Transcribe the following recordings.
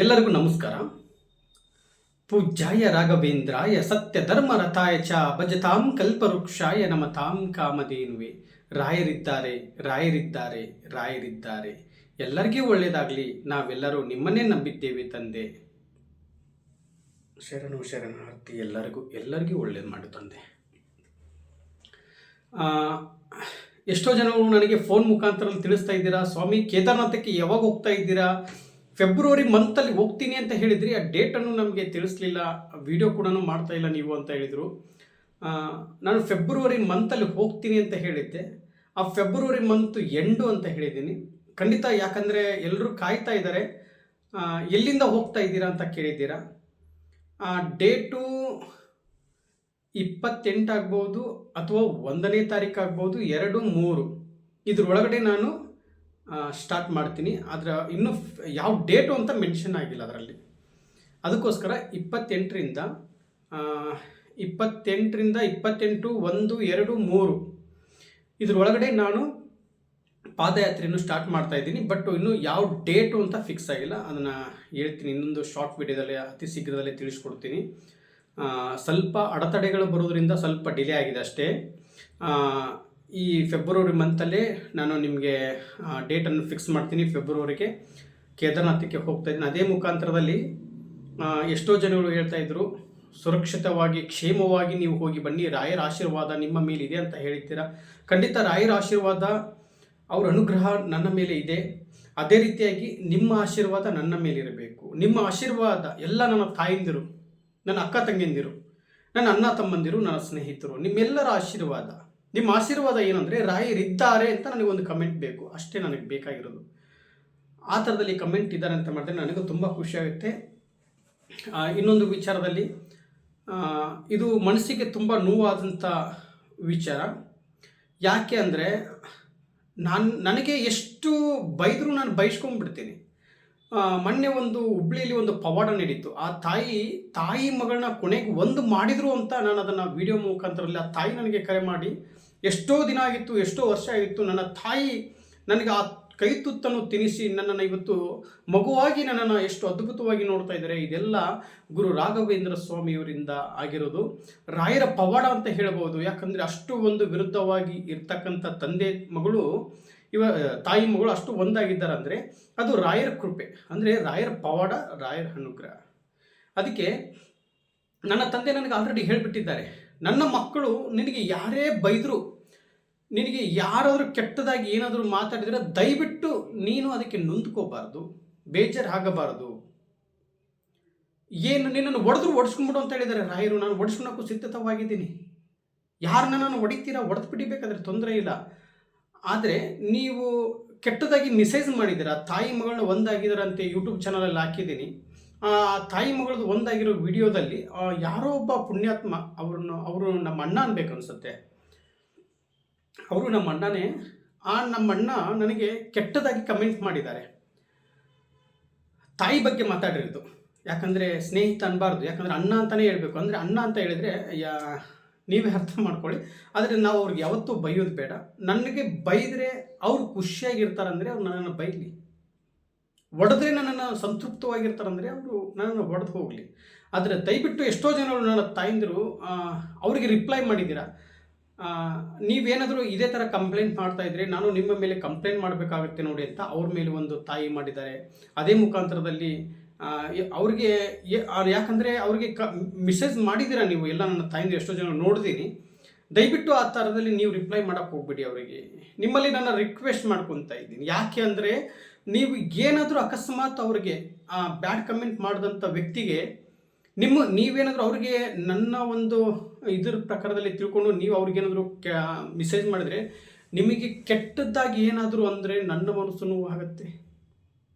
ಎಲ್ಲರಿಗೂ ನಮಸ್ಕಾರ. ಪೂಜ್ಯಾಯ ರಾಘವೇಂದ್ರಾಯ ಸತ್ಯಧರ್ಮರಥಾಯ ಚ ಭಜತಾಂ ಕಲ್ಪವೃಕ್ಷಾಯ ನಮತಾಂ ಕಾಮಧೇನುವೆ. ರಾಯರಿದ್ದಾರೆ, ರಾಯರಿದ್ದಾರೆ, ರಾಯರಿದ್ದಾರೆ. ಎಲ್ಲರಿಗೂ ಒಳ್ಳೆಯದಾಗಲಿ. ನಾವೆಲ್ಲರೂ ನಿಮ್ಮನ್ನೇ ನಂಬಿದ್ದೇವೆ ತಂದೆ. ಶರಣು ಶರಣಾರ್ಥಿ. ಎಲ್ಲರಿಗೂ ಒಳ್ಳೇದು ಮಾಡು ತಂದೆ. ಎಷ್ಟೋ ಜನರು ನನಗೆ ಫೋನ್ ಮುಖಾಂತರ ತಿಳಿಸ್ತಾ ಇದ್ದೀರಾ, ಸ್ವಾಮಿ ಕೇದಾರನಾಥಕ್ಕೆ ಯಾವಾಗ ಹೋಗ್ತಾ ಇದ್ದೀರಾ? ಫೆಬ್ರವರಿ ಮಂತಲ್ಲಿ ಹೋಗ್ತೀನಿ ಅಂತ ಹೇಳಿದ್ರಿ, ಆ ಡೇಟನ್ನು ನಮಗೆ ತಿಳಿಸ್ಲಿಲ್ಲ, ವಿಡಿಯೋ ಕೂಡ ಮಾಡ್ತಾ ಇಲ್ಲ ನೀವು ಅಂತ ಹೇಳಿದರು. ನಾನು ಫೆಬ್ರವರಿ ಮಂತಲ್ಲಿ ಹೋಗ್ತೀನಿ ಅಂತ ಹೇಳಿದ್ದೆ. ಆ ಫೆಬ್ರವರಿ ಮಂತ್ ಎಂಡು ಅಂತ ಹೇಳಿದ್ದೀನಿ ಖಂಡಿತ. ಯಾಕಂದರೆ ಎಲ್ಲರೂ ಕಾಯ್ತಾ ಇದ್ದಾರೆ, ಎಲ್ಲಿಂದ ಹೋಗ್ತಾ ಇದ್ದೀರಾ ಅಂತ ಕೇಳಿದ್ದೀರಾ. ಡೇಟು 28 ಆಗ್ಬೋದು ಅಥವಾ 1ನೇ ತಾರೀಕು ಆಗ್ಬೋದು, 2, 3 ಇದ್ರೊಳಗಡೆ ನಾನು ಸ್ಟಾರ್ಟ್ ಮಾಡ್ತೀನಿ. ಆದರೆ ಇನ್ನೂ ಯಾವ ಡೇಟು ಅಂತ ಮೆನ್ಷನ್ ಆಗಿಲ್ಲ ಅದರಲ್ಲಿ. ಅದಕ್ಕೋಸ್ಕರ 28ರಿಂದ 28, 1, 2, 3 ಇದ್ರೊಳಗಡೆ ನಾನು ಪಾದಯಾತ್ರೆಯನ್ನು ಸ್ಟಾರ್ಟ್ ಮಾಡ್ತಾ ಇದ್ದೀನಿ. ಬಟ್ ಇನ್ನೂ ಯಾವ ಡೇಟು ಅಂತ ಫಿಕ್ಸ್ ಆಗಿಲ್ಲ. ಅದನ್ನು ಹೇಳ್ತೀನಿ ಇನ್ನೊಂದು ಶಾರ್ಟ್ ವಿಡಿಯೋದಲ್ಲಿ, ಅತಿ ಶೀಘ್ರದಲ್ಲೇ ತಿಳಿಸ್ಕೊಡ್ತೀನಿ. ಸ್ವಲ್ಪ ಅಡೆತಡೆಗಳು ಬರೋದ್ರಿಂದ ಸ್ವಲ್ಪ ಡಿಲೇ ಆಗಿದೆ ಅಷ್ಟೇ. ಈ ಫೆಬ್ರವರಿ ಮಂತಲ್ಲೇ ನಾನು ನಿಮಗೆ ಡೇಟನ್ನು ಫಿಕ್ಸ್ ಮಾಡ್ತೀನಿ. ಫೆಬ್ರವರಿಗೆ ಕೇದಾರನಾಥಕ್ಕೆ ಹೋಗ್ತಾ ಇದ್ದೀನಿ. ಅದೇ ಮುಖಾಂತರದಲ್ಲಿ ಎಷ್ಟೋ ಜನಗಳು ಹೇಳ್ತಾಯಿದ್ರು, ಸುರಕ್ಷಿತವಾಗಿ ಕ್ಷೇಮವಾಗಿ ನೀವು ಹೋಗಿ ಬನ್ನಿ, ರಾಯರ ಆಶೀರ್ವಾದ ನಿಮ್ಮ ಮೇಲಿದೆ ಅಂತ ಹೇಳ್ತೀರಾ. ಖಂಡಿತ ರಾಯರ ಆಶೀರ್ವಾದ, ಅವರ ಅನುಗ್ರಹ ನನ್ನ ಮೇಲೆ ಇದೆ. ಅದೇ ರೀತಿಯಾಗಿ ನಿಮ್ಮ ಆಶೀರ್ವಾದ ನನ್ನ ಮೇಲಿರಬೇಕು. ನಿಮ್ಮ ಆಶೀರ್ವಾದ ಎಲ್ಲ ನನ್ನ ತಾಯಂದಿರು, ನನ್ನ ಅಕ್ಕ ತಂಗಿಯಂದಿರು, ನನ್ನ ಅಣ್ಣ ತಮ್ಮಂದಿರು, ನನ್ನ ಸ್ನೇಹಿತರು, ನಿಮ್ಮೆಲ್ಲರ ಆಶೀರ್ವಾದ. ನಿಮ್ಮ ಆಶೀರ್ವಾದ ಏನಂದರೆ ರಾಯರಿದ್ದಾರೆ ಅಂತ ನನಗೊಂದು ಕಮೆಂಟ್ ಬೇಕು, ಅಷ್ಟೇ ನನಗೆ ಬೇಕಾಗಿರೋದು. ಆ ಥರದಲ್ಲಿ ಕಮೆಂಟ್ ಇದ್ದಾರೆ ಅಂತ ಮಾಡಿದ್ರೆ ನನಗೂ ತುಂಬ ಖುಷಿಯಾಗುತ್ತೆ. ಇನ್ನೊಂದು ವಿಚಾರದಲ್ಲಿ, ಇದು ಮನಸ್ಸಿಗೆ ತುಂಬ ನೋವಾದಂಥ ವಿಚಾರ. ಯಾಕೆ ಅಂದರೆ ನನಗೆ ಎಷ್ಟು ಬೈದರೂ ನಾನು ಬೈಸ್ಕೊಂಡ್ಬಿಡ್ತೀನಿ. ಮೊನ್ನೆ ಒಂದು ಹುಬ್ಳಿಯಲ್ಲಿ ಒಂದು ಪವಾಡ ನಡೀತು. ಆ ತಾಯಿ ಮಗಳನ್ನ ಕೊನೆಗೆ ಒಂದು ಮಾಡಿದರು ಅಂತ ನಾನು ಅದನ್ನು ವಿಡಿಯೋ ಮುಖಾಂತರಲ್ಲಿ, ಆ ತಾಯಿ ನನಗೆ ಕರೆ ಮಾಡಿ, ಎಷ್ಟೋ ದಿನ ಆಗಿತ್ತು, ಎಷ್ಟೋ ವರ್ಷ ಆಗಿತ್ತು, ನನ್ನ ತಾಯಿ ನನಗೆ ಆ ಕೈ ತುತ್ತನ್ನು ತಿನ್ನಿಸಿ ನನ್ನನ್ನು ಇವತ್ತು ಮಗುವಾಗಿ ನನ್ನನ್ನು ಎಷ್ಟು ಅದ್ಭುತವಾಗಿ ನೋಡ್ತಾ ಇದ್ದಾರೆ. ಇದೆಲ್ಲ ಗುರು ರಾಘವೇಂದ್ರ ಸ್ವಾಮಿಯವರಿಂದ ಆಗಿರೋದು. ರಾಯರ ಪವಾಡ ಅಂತ ಹೇಳ್ಬೋದು. ಯಾಕಂದರೆ ಅಷ್ಟು ಒಂದು ವಿರುದ್ಧವಾಗಿ ಇರ್ತಕ್ಕಂಥ ತಂದೆ ಮಗಳು, ತಾಯಿ ಮಗಳು ಅಷ್ಟು ಒಂದಾಗಿದ್ದಾರೆ ಅಂದರೆ ಅದು ರಾಯರ ಕೃಪೆ, ಅಂದರೆ ರಾಯರ ಪವಾಡ, ರಾಯರ ಅನುಗ್ರಹ. ಅದಕ್ಕೆ ನನ್ನ ತಂದೆ ನನಗೆ ಆಲ್ರೆಡಿ ಹೇಳಿಬಿಟ್ಟಿದ್ದಾರೆ, ನನ್ನ ಮಕ್ಕಳು ನಿನಗೆ ಯಾರೇ ಬೈದರು, ನಿನಗೆ ಯಾರಾದರೂ ಕೆಟ್ಟದಾಗಿ ಏನಾದರೂ ಮಾತಾಡಿದರೆ ದಯವಿಟ್ಟು ನೀನು ಅದಕ್ಕೆ ನೊಂದ್ಕೋಬಾರ್ದು, ಬೇಜಾರಾಗಬಾರದು. ಏನು ನಿನ್ನನ್ನು ಒಡಿಸ್ಕೊಂಡ್ಬಿಡು ಅಂತ ಹೇಳಿದ್ದಾರೆ ರಾಯರು. ನಾನು ಒಡಿಸ್ಕೊಳಕ್ಕೂ ಸಿದ್ಧತವಾಗಿದ್ದೀನಿ. ಯಾರನ್ನ ನಾನು ಹೊಡಿತೀರಾ, ಹೊಡೆದು ಬಿಡಿಬೇಕಾದ್ರೆ ತೊಂದರೆ ಇಲ್ಲ. ಆದರೆ ನೀವು ಕೆಟ್ಟದಾಗಿ ಮೆಸೇಜ್ ಮಾಡಿದ್ದೀರಾ, ತಾಯಿ ಮಗಳನ್ನ ಒಂದಾಗಿದ್ದಾರಂತೆ ಯೂಟ್ಯೂಬ್ ಚಾನಲಲ್ಲಿ ಹಾಕಿದ್ದೀನಿ. ಆ ತಾಯಿ ಮಗಳದ್ದು ಒಂದಾಗಿರೋ ವಿಡಿಯೋದಲ್ಲಿ ಯಾರೋ ಒಬ್ಬ ಪುಣ್ಯಾತ್ಮ, ಅವರು ನಮ್ಮ ಅಣ್ಣ ಅನ್ಬೇಕು ಅನಿಸುತ್ತೆ, ಅವರು ನಮ್ಮ ಅಣ್ಣನೇ. ನಮ್ಮ ಅಣ್ಣ ನನಗೆ ಕೆಟ್ಟದಾಗಿ ಕಮೆಂಟ್ ಮಾಡಿದ್ದಾರೆ, ತಾಯಿ ಬಗ್ಗೆ ಮಾತಾಡಿರೋದು. ಯಾಕಂದರೆ ಸ್ನೇಹಿತ ಅನ್ಬಾರ್ದು, ಯಾಕಂದರೆ ಅಣ್ಣ ಅಂತಲೇ ಹೇಳಬೇಕು. ಅಂದರೆ ಅಣ್ಣ ಅಂತ ಹೇಳಿದರೆ ನೀವೇ ಅರ್ಥ ಮಾಡ್ಕೊಳ್ಳಿ. ಆದರೆ ನಾವು ಅವ್ರಿಗೆ ಯಾವತ್ತೂ ಬೈಯೋದು ಬೇಡ. ನನಗೆ ಬೈದರೆ ಅವರು ಖುಷಿಯಾಗಿರ್ತಾರಂದರೆ ಅವ್ರು ನನ್ನನ್ನು ಬೈಲಿ, ಹೊಡೆದ್ರೆ ನನ್ನನ್ನು ಸಂತೃಪ್ತವಾಗಿರ್ತಾರಂದರೆ ಅವರು ನನ್ನನ್ನು ಹೊಡೆದು ಹೋಗಲಿ. ಆದರೆ ದಯವಿಟ್ಟು ಎಷ್ಟೋ ಜನರು ನನ್ನ ತಾಯಂದಿರು ಅವರಿಗೆ ರಿಪ್ಲೈ ಮಾಡಿದ್ದೀರಾ. ನೀವೇನಾದರೂ ಇದೇ ಥರ ಕಂಪ್ಲೇಂಟ್ ಮಾಡ್ತಾಯಿದ್ರೆ ನಾನು ನಿಮ್ಮ ಮೇಲೆ ಕಂಪ್ಲೇಂಟ್ ಮಾಡಬೇಕಾಗುತ್ತೆ ನೋಡಿ ಅಂತ ಅವ್ರ ಮೇಲೆ ಒಂದು ತಾಯಿ ಮಾಡಿದ್ದಾರೆ. ಅದೇ ಮುಖಾಂತರದಲ್ಲಿ ಅವ್ರಿಗೆ ಯಾಕಂದರೆ ಅವ್ರಿಗೆ ಮೆಸೇಜ್ ಮಾಡಿದ್ದೀರಾ ನೀವು ಎಲ್ಲ, ನನ್ನ ತಾಯಿಂದ ಎಷ್ಟೋ ಜನ ನೋಡಿದ್ದೀನಿ. ದಯವಿಟ್ಟು ಆ ಥರದಲ್ಲಿ ನೀವು ರಿಪ್ಲೈ ಮಾಡೋಕ್ಕೆ ಹೋಗ್ಬಿಡಿ ಅವರಿಗೆ. ನಿಮ್ಮಲ್ಲಿ ನಾನು ರಿಕ್ವೆಸ್ಟ್ ಮಾಡ್ಕೊತಾ ಇದ್ದೀನಿ. ಯಾಕೆ ಅಂದರೆ ನೀವು ಏನಾದರೂ ಅಕಸ್ಮಾತ್ ಅವ್ರಿಗೆ ಬ್ಯಾಡ್ ಕಮೆಂಟ್ ಮಾಡಿದಂಥ ವ್ಯಕ್ತಿಗೆ ನೀವೇನಾದರೂ ಅವ್ರಿಗೆ ನನ್ನ ಒಂದು ಇದ್ರ ಪ್ರಕಾರದಲ್ಲಿ ತಿಳ್ಕೊಂಡು ನೀವು ಅವ್ರಿಗೇನಾದರೂ ಮೆಸೇಜ್ ಮಾಡಿದರೆ, ನಿಮಗೆ ಕೆಟ್ಟದ್ದಾಗಿ ಏನಾದರೂ ಅಂದರೆ ನನ್ನ ಮನಸ್ಸು ನೋವಾಗುತ್ತೆ.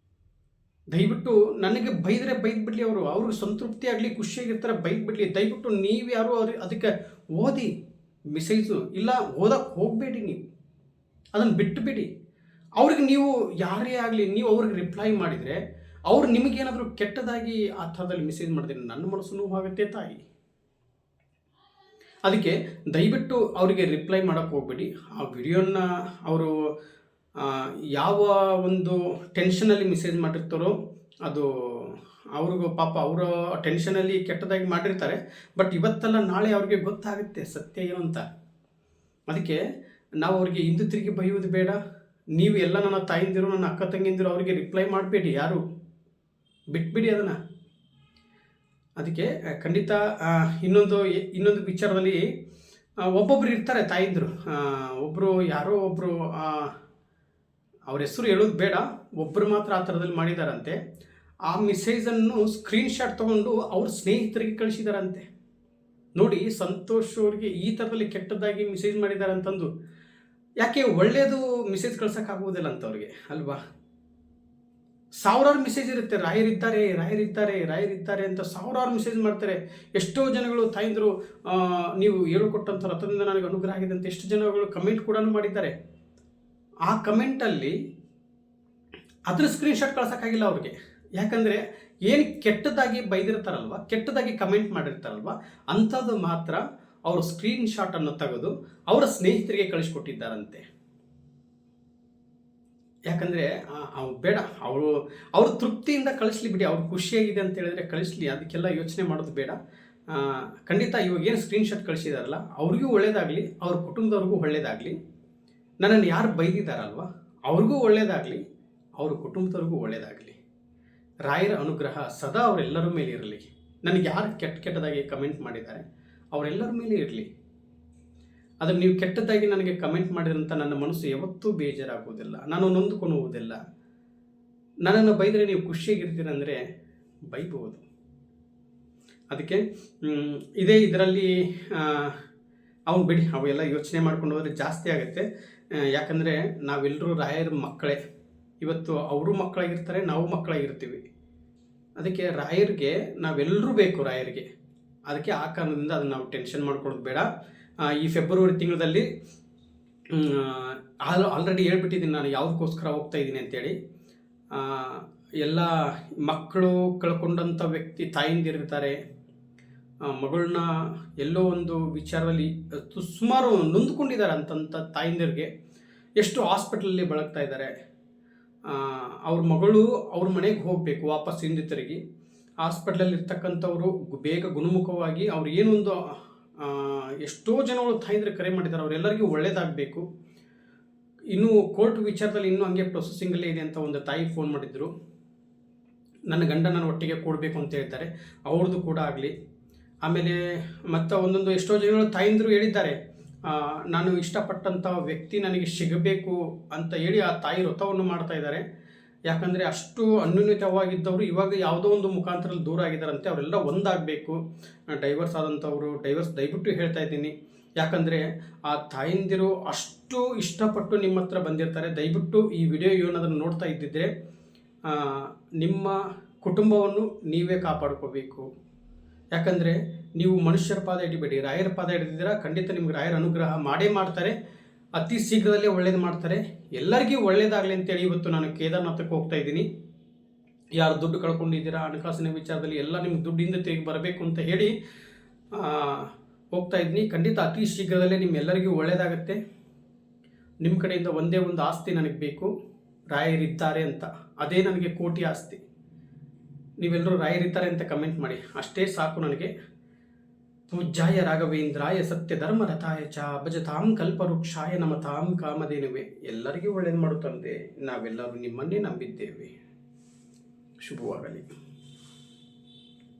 ದಯವಿಟ್ಟು ನನಗೆ ಬೈದರೆ ಬೈದ್ಬಿಡಲಿ, ಅವ್ರಿಗೆ ಸಂತೃಪ್ತಿ ಆಗಲಿ, ಖುಷಿಯಾಗಿರ್ತಾರೆ, ಬೈದ್ಬಿಡಲಿ. ದಯವಿಟ್ಟು ನೀವು ಯಾರು ಅದಕ್ಕೆ ಓದಿ ಮೆಸೇಜು ಇಲ್ಲ ಓದಕ್ಕೆ ಹೋಗಬೇಡಿ, ನೀವು ಅದನ್ನು ಬಿಟ್ಟುಬಿಡಿ. ಅವ್ರಿಗೆ ನೀವು ಯಾರೇ ಆಗಲಿ ನೀವು ಅವ್ರಿಗೆ ರಿಪ್ಲೈ ಮಾಡಿದರೆ, ಅವ್ರು ನಿಮಗೇನಾದರೂ ಕೆಟ್ಟದಾಗಿ ಆ ಥರದಲ್ಲಿ ಮೆಸೇಜ್ ಮಾಡಿದ್ರೆ ನನ್ನ ಮನಸ್ಸು ನೋವಾಗುತ್ತೆ ತಾಯಿ. ಅದಕ್ಕೆ ದಯವಿಟ್ಟು ಅವರಿಗೆ ರಿಪ್ಲೈ ಮಾಡೋಕ್ಕೆ ಹೋಗ್ಬೇಡಿ. ಆ ವಿಡಿಯೋನ ಅವರು ಯಾವ ಒಂದು ಟೆನ್ಷನಲ್ಲಿ ಮೆಸೇಜ್ ಮಾಡಿರ್ತಾರೋ ಅದು ಅವ್ರಿಗೂ ಪಾಪ ಅವರ ಟೆನ್ಷನಲ್ಲಿ ಕೆಟ್ಟದಾಗಿ ಮಾಡಿರ್ತಾರೆ. ಬಟ್ ಇವತ್ತಲ್ಲ ನಾಳೆ ಅವ್ರಿಗೆ ಗೊತ್ತಾಗುತ್ತೆ ಸತ್ಯ ಏನು ಅಂತ. ಅದಕ್ಕೆ ನಾವು ಅವ್ರಿಗೆ ಹಿಂದೆ ತಿರುಗಿ ಬೈಯೋದು ಬೇಡ. ನೀವು ಎಲ್ಲ ನನ್ನ ತಾಯಿಂದಿರು, ನನ್ನ ಅಕ್ಕ ತಂಗಿಂದಿರು ಅವರಿಗೆ ರಿಪ್ಲೈ ಮಾಡಬೇಡಿ, ಯಾರು ಬಿಟ್ಬಿಡಿ ಅದನ್ನು. ಅದಕ್ಕೆ ಖಂಡಿತ ಇನ್ನೊಂದು ವಿಚಾರದಲ್ಲಿ ಒಬ್ಬೊಬ್ರು ಇರ್ತಾರೆ ತಾಯಿಂದರು. ಒಬ್ಬರು ಯಾರೋ ಒಬ್ಬರು ಅವ್ರ ಹೆಸರು ಹೇಳೋದು ಬೇಡ, ಒಬ್ಬರು ಮಾತ್ರ ಆ ಥರದಲ್ಲಿ ಮಾಡಿದಾರಂತೆ. ಆ ಮೆಸೇಜನ್ನು ಸ್ಕ್ರೀನ್ಶಾಟ್ ತೊಗೊಂಡು ಅವ್ರ ಸ್ನೇಹಿತರಿಗೆ ಕಳಿಸಿದಾರಂತೆ. ನೋಡಿ, ಸಂತೋಷ್ ಅವ್ರಿಗೆ ಈ ಥರದಲ್ಲಿ ಕೆಟ್ಟದಾಗಿ ಮೆಸೇಜ್ ಮಾಡಿದ್ದಾರೆ ಅಂತಂದು. ಯಾಕೆ ಒಳ್ಳೆಯದು ಮೆಸೇಜ್ ಕಳ್ಸೋಕ್ಕಾಗುವುದಿಲ್ಲ ಅಂತ ಅವ್ರಿಗೆ ಅಲ್ವಾ? ಸಾವಿರಾರು ಮೆಸೇಜ್ ಇರುತ್ತೆ, ರಾಯರಿದ್ದಾರೆ ರಾಯರಿದ್ದಾರೆ ರಾಯರಿದ್ದಾರೆ ಅಂತ ಸಾವಿರಾರು ಮೆಸೇಜ್ ಮಾಡ್ತಾರೆ. ಎಷ್ಟೋ ಜನಗಳು ತಾಯಿಂದರು ನೀವು ಹೇಳಿಕೊಟ್ಟಂಥ ರಥದಿಂದ ನನಗೆ ಅನುಗ್ರಹ ಆಗಿದೆ ಅಂತ ಎಷ್ಟು ಜನಗಳು ಕಮೆಂಟ್ ಕೂಡ ಮಾಡಿದ್ದಾರೆ. ಆ ಕಮೆಂಟಲ್ಲಿ ಅದರ ಸ್ಕ್ರೀನ್ಶಾಟ್ ಕಳ್ಸೋಕ್ಕಾಗಿಲ್ಲ ಅವ್ರಿಗೆ. ಯಾಕಂದರೆ ಏನು ಕೆಟ್ಟದಾಗಿ ಬೈದಿರ್ತಾರಲ್ವ, ಕೆಟ್ಟದಾಗಿ ಕಮೆಂಟ್ ಮಾಡಿರ್ತಾರಲ್ವ, ಅಂಥದ್ದು ಮಾತ್ರ ಅವರು ಸ್ಕ್ರೀನ್ಶಾಟನ್ನು ತೆಗೆದು ಅವರ ಸ್ನೇಹಿತರಿಗೆ ಕಳಿಸ್ಕೊಟ್ಟಿದ್ದಾರಂತೆ. ಯಾಕಂದರೆ ಬೇಡ, ಅವರು ತೃಪ್ತಿಯಿಂದ ಕಳಿಸ್ಲಿ ಬಿಡಿ, ಅವ್ರು ಖುಷಿಯಾಗಿದೆ ಅಂತ ಹೇಳಿದ್ರೆ ಕಳಿಸ್ಲಿ, ಅದಕ್ಕೆಲ್ಲ ಯೋಚನೆ ಮಾಡೋದು ಬೇಡ. ಖಂಡಿತ ಇವಾಗ ಏನು ಸ್ಕ್ರೀನ್ಶಾಟ್ ಕಳಿಸಿದಾರಲ್ಲ ಅವ್ರಿಗೂ ಒಳ್ಳೇದಾಗಲಿ, ಅವ್ರ ಕುಟುಂಬದವ್ರಿಗೂ ಒಳ್ಳೇದಾಗಲಿ. ನನ್ನನ್ನು ಯಾರು ಬೈದಿದ್ದಾರಲ್ವ ಅವ್ರಿಗೂ ಒಳ್ಳೇದಾಗಲಿ, ಅವ್ರ ಕುಟುಂಬದವ್ರಿಗೂ ಒಳ್ಳೇದಾಗಲಿ. ರಾಯರ ಅನುಗ್ರಹ ಸದಾ ಅವರೆಲ್ಲರ ಮೇಲೆ ಇರಲಿ. ನನಗೆ ಯಾರು ಕೆಟ್ಟದಾಗಿ ಕಮೆಂಟ್ ಮಾಡಿದ್ದಾರೆ ಅವರೆಲ್ಲರ ಮೇಲೆ ಇರಲಿ. ಅದನ್ನು ನೀವು ಕೆಟ್ಟದಾಗಿ ನನಗೆ ಕಮೆಂಟ್ ಮಾಡಿದ್ರಂತ ನನ್ನ ಮನಸ್ಸು ಯಾವತ್ತೂ ಬೇಜಾರಾಗುವುದಿಲ್ಲ, ನಾನು ನೊಂದುಕೊಳ್ಳುವುದಿಲ್ಲ. ನನ್ನನ್ನು ಬೈದರೆ ನೀವು ಖುಷಿಯಾಗಿರ್ತೀರಂದರೆ ಬೈಬೋದು. ಅದಕ್ಕೆ ಇದೇ ಇದರಲ್ಲಿ ಅವನು ಬಿಡಿ, ಅವೆಲ್ಲ ಯೋಚನೆ ಮಾಡ್ಕೊಂಡು ಹೋದರೆ ಜಾಸ್ತಿ ಆಗುತ್ತೆ. ಯಾಕಂದರೆ ನಾವೆಲ್ಲರೂ ರಾಯರ ಮಕ್ಕಳೇ. ಇವತ್ತು ಅವರು ಮಕ್ಕಳಾಗಿರ್ತಾರೆ, ನಾವು ಮಕ್ಕಳಾಗಿರ್ತೀವಿ. ಅದಕ್ಕೆ ರಾಯರಿಗೆ ನಾವೆಲ್ಲರೂ ಬೇಕು, ರಾಯರಿಗೆ. ಅದಕ್ಕೆ ಆ ಕಾರಣದಿಂದ ಅದನ್ನು ನಾವು ಟೆನ್ಷನ್ ಮಾಡ್ಕೊಳ್ಳೋದು ಬೇಡ. ಈ ಫೆಬ್ರವರಿ ತಿಂಗಳಲ್ಲಿ ಆಲ್ರೆಡಿ ಹೇಳ್ಬಿಟ್ಟಿದ್ದೀನಿ ನಾನು ಯಾವುದಕ್ಕೋಸ್ಕರ ಹೋಗ್ತಾ ಇದ್ದೀನಿ ಅಂತೇಳಿ. ಎಲ್ಲ ಮಕ್ಕಳು ಕಳ್ಕೊಂಡಂಥ ವ್ಯಕ್ತಿ ತಾಯಿಂದಿರ್ತಾರೆ, ಮಗಳನ್ನ ಎಲ್ಲೋ ಒಂದು ವಿಚಾರದಲ್ಲಿ ಸುಮಾರು ನೊಂದ್ಕೊಂಡಿದ್ದಾರೆ ಅಂತಂಥ ತಾಯಿಂದಿರಿಗೆ ಎಷ್ಟು ಹಾಸ್ಪಿಟಲಲ್ಲಿ ಬಳಗ್ತಾ ಇದ್ದಾರೆ. ಅವ್ರ ಮಗಳು ಅವ್ರ ಮನೆಗೆ ಹೋಗಬೇಕು, ವಾಪಸ್ ಹಿಂದೆ ತಿರುಗಿ ಹಾಸ್ಪಿಟ್ಲಲ್ಲಿ ಇರ್ತಕ್ಕಂಥವ್ರು ಬೇಗ ಗುಣಮುಖವಾಗಿ ಅವ್ರು ಏನೊಂದು ಎಷ್ಟೋ ಜನಗಳು ತಾಯಿಂದ್ರೆ ಕರೆ ಮಾಡಿದ್ದಾರೆ, ಅವರೆಲ್ಲರಿಗೂ ಒಳ್ಳೇದಾಗಬೇಕು. ಇನ್ನು ಕೋರ್ಟ್ ವಿಚಾರದಲ್ಲಿ ಇನ್ನೂ ಹಂಗೆ ಪ್ರೊಸೆಸಿಂಗಲ್ಲೇ ಇದೆ ಅಂತ ಒಂದು ತಾಯಿ ಫೋನ್ ಮಾಡಿದ್ರು. ನನ್ನ ಗಂಡ ನಾನು ಒಟ್ಟಿಗೆ ಕೊಡಬೇಕು ಅಂತ ಹೇಳ್ತಾರೆ, ಅವ್ರದ್ದು ಕೂಡ ಆಗಲಿ. ಆಮೇಲೆ ಮತ್ತು ಎಷ್ಟೋ ಜನಗಳು ತಾಯಿಂದರು ಹೇಳಿದ್ದಾರೆ, ನಾನು ಇಷ್ಟಪಟ್ಟಂಥ ವ್ಯಕ್ತಿ ನನಗೆ ಸಿಗಬೇಕು ಅಂತ ಹೇಳಿ ಆ ತಾಯಿ ವ್ರತವನ್ನು ಮಾಡ್ತಾ ಇದ್ದಾರೆ. ಯಾಕಂದರೆ ಅಷ್ಟು ಅನ್ಯೂನ್ಯತವಾಗಿದ್ದವರು ಇವಾಗ ಯಾವುದೋ ಒಂದು ಮುಖಾಂತರದಲ್ಲಿ ದೂರ ಆಗಿದ್ದಾರಂತೆ, ಅವರೆಲ್ಲ ಒಂದಾಗಬೇಕು. ಡೈವರ್ಸ್ ಆದಂಥವರು ಡೈವರ್ಸ್ ದಯವಿಟ್ಟು ಹೇಳ್ತಾ ಇದ್ದೀನಿ. ಯಾಕಂದರೆ ಆ ತಾಯಿಂದಿರು ಅಷ್ಟು ಇಷ್ಟಪಟ್ಟು ನಿಮ್ಮ ಹತ್ರ ಬಂದಿರ್ತಾರೆ. ದಯವಿಟ್ಟು ಈ ವಿಡಿಯೋ ಏನಾದರೂ ನೋಡ್ತಾ ಇದ್ದಿದ್ದರೆ ನಿಮ್ಮ ಕುಟುಂಬವನ್ನು ನೀವೇ ಕಾಪಾಡ್ಕೋಬೇಕು. ಯಾಕಂದರೆ ನೀವು ಮನುಷ್ಯರ ಪಾದ ಹಿಡಿಬೇಡಿ, ರಾಯರ ಪಾದ ಹಿಡಿದಿದ್ದೀರಾ, ಖಂಡಿತ ನಿಮ್ಗೆ ರಾಯರ ಅನುಗ್ರಹ ಮಾಡೇ ಮಾಡ್ತಾರೆ. ಅತಿ ಶೀಘ್ರದಲ್ಲೇ ಒಳ್ಳೇದು ಮಾಡ್ತಾರೆ. ಎಲ್ಲರಿಗೂ ಒಳ್ಳೇದಾಗಲಿ ಅಂತೇಳಿ ಇವತ್ತು ನಾನು ಕೇದಾರ್ನಾಥಕ್ಕೆ ಹೋಗ್ತಾ ಇದ್ದೀನಿ. ಯಾರು ದುಡ್ಡು ಕಳ್ಕೊಂಡಿದ್ದೀರಾ ಹಣಕಾಸಿನ ವಿಚಾರದಲ್ಲಿ ಎಲ್ಲ ನಿಮ್ಗೆ ದುಡ್ಡಿಂದ ತಿರುಗಿ ಬರಬೇಕು ಅಂತ ಹೇಳಿ ಹೋಗ್ತಾ ಇದ್ದೀನಿ. ಖಂಡಿತ ಅತಿ ಶೀಘ್ರದಲ್ಲೇ ನಿಮ್ಮೆಲ್ಲರಿಗೂ ಒಳ್ಳೇದಾಗುತ್ತೆ. ನಿಮ್ಮ ಕಡೆಯಿಂದ ಒಂದೇ ಒಂದು ಆಸ್ತಿ ನನಗೆ ಬೇಕು, ರಾಯರಿದ್ದಾರೆ ಅಂತ. ಅದೇ ನನಗೆ ಕೋಟಿ ಆಸ್ತಿ. ನೀವೆಲ್ಲರೂ ರಾಯರಿದ್ದಾರೆ ಅಂತ ಕಮೆಂಟ್ ಮಾಡಿ, ಅಷ್ಟೇ ಸಾಕು ನನಗೆ. ಪೂಜ್ಯಾಯ ರಾಘವೇಂದ್ರಾಯ ಸತ್ಯ ಧರ್ಮ ರಥಾಯ ಚ ಭಜತಾಂ ಕಲ್ಪವೃಕ್ಷಾಯ ನಮತಾಂ ಕಾಮಧೇನುವೆ. ಎಲ್ಲರಿಗೂ ಒಳ್ಳೇದು ಮಾಡುತ್ತಂತೆ. ನಾವೆಲ್ಲರೂ ನಿಮ್ಮನ್ನೇ ನಂಬಿದ್ದೇವೆ. ಶುಭವಾಗಲಿ.